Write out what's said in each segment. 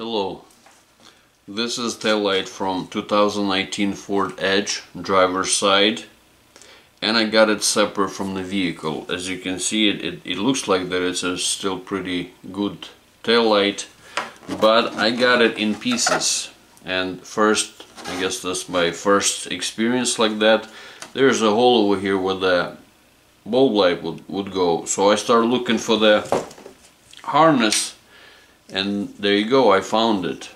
Hello, this is taillight from 2019 Ford Edge driver's side, and I got it separate from the vehicle. As you can see, it looks like that it's a still pretty good taillight, but I got it in pieces. And first, I guess that's my first experience like that. There's a hole over here where the bulb light would go, so I started looking for the harness. And there you go, I found it.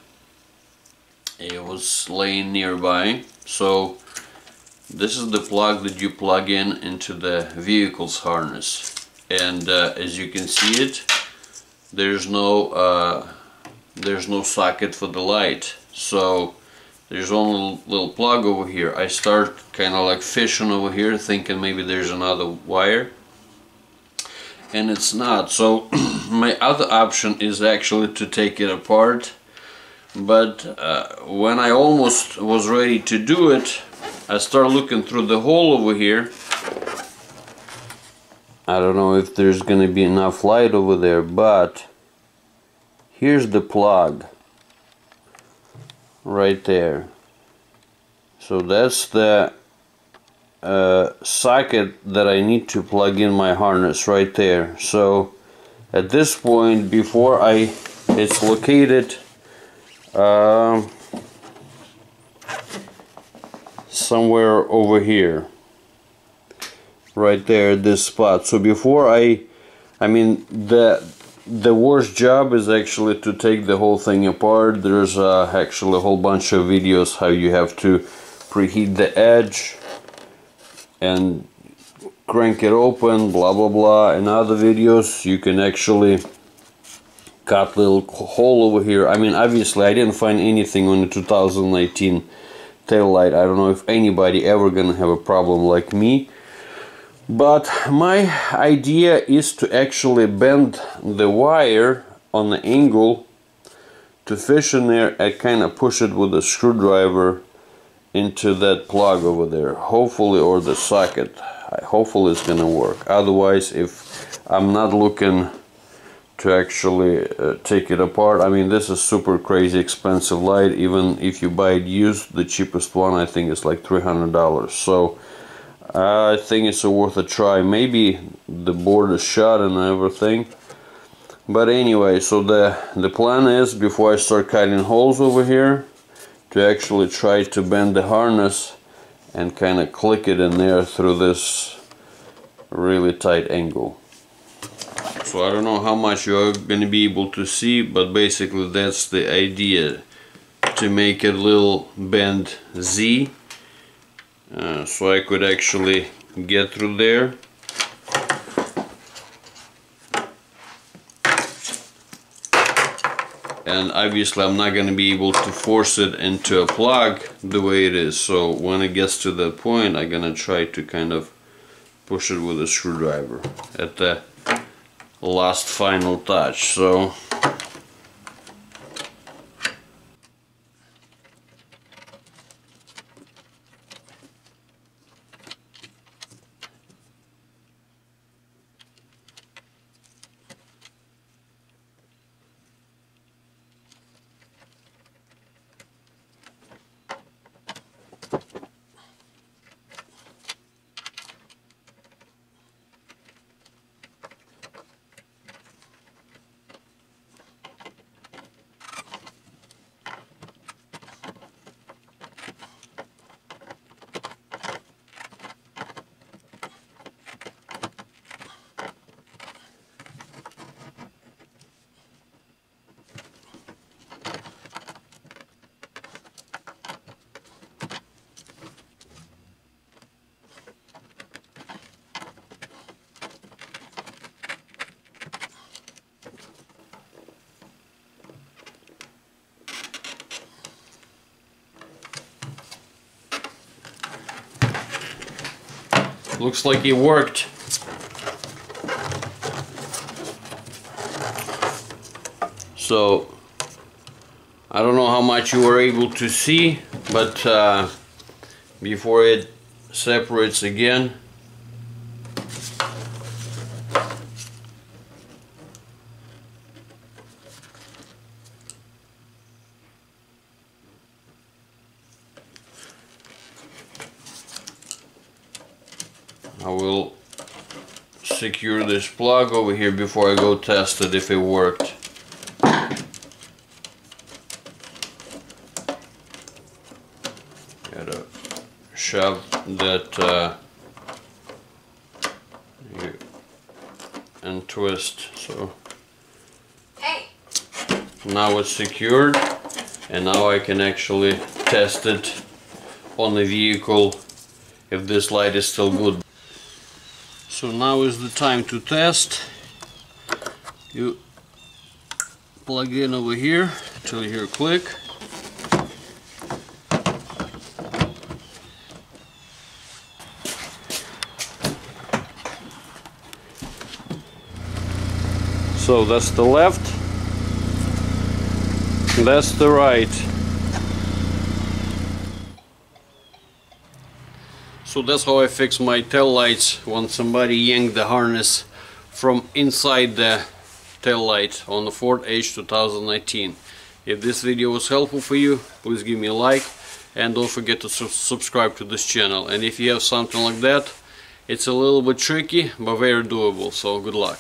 It was laying nearby. So this is the plug that you plug in into the vehicle's harness. And as you can see it, there's no socket for the light. So there's only a little plug over here. I start kind of like fishing over here, thinking maybe there's another wire. And it's not. So my other option is actually to take it apart, but when I almost was ready to do it, I started looking through the hole over here. I don't know if there's gonna be enough light over there, but here's the plug right there. So that's the socket that I need to plug in my harness right there. So at this point, before it's located somewhere over here, right there, this spot. So before I mean the worst job is actually to take the whole thing apart. There's actually a whole bunch of videos how you have to preheat the edge and crank it open, blah blah blah. In other videos you can actually cut a little hole over here. I mean, obviously I didn't find anything on the 2019 taillight. I don't know if anybody ever gonna have a problem like me, but my idea is to actually bend the wire on the angle to fish in there and kind of push it with a screwdriver into that plug over there, hopefully, or the socket. Hopefully it's gonna work. Otherwise, if I'm not looking to actually take it apart, I mean, this is super crazy expensive light. Even if you buy it used, the cheapest one I think is like $300. So I think it's worth a try. Maybe the board is shot and everything, but anyway, so the plan is, before I start cutting holes over here, to actually try to bend the harness and kind of click it in there through this really tight angle. So I don't know how much you're going to be able to see, but basically that's the idea, to make a little bend Z, so I could actually get through there. And obviously I'm not going to be able to force it into a plug the way it is. So when it gets to that point, I'm going to try to kind of push it with a screwdriver at the last final touch. So looks like it worked. So I don't know how much you were able to see, but before it separates again, I will secure this plug over here before I go test it if it worked. Gotta shove that and twist. So now it's secured, and now I can actually test it on the vehicle if this light is still good. So now is the time to test. You plug in over here till you hear a click. So that's the left, that's the right. So that's how I fix my tail lights when somebody yanked the harness from inside the tail light on the Ford H 2019. If this video was helpful for you, please give me a like and don't forget to subscribe to this channel. And if you have something like that, it's a little bit tricky but very doable, so good luck.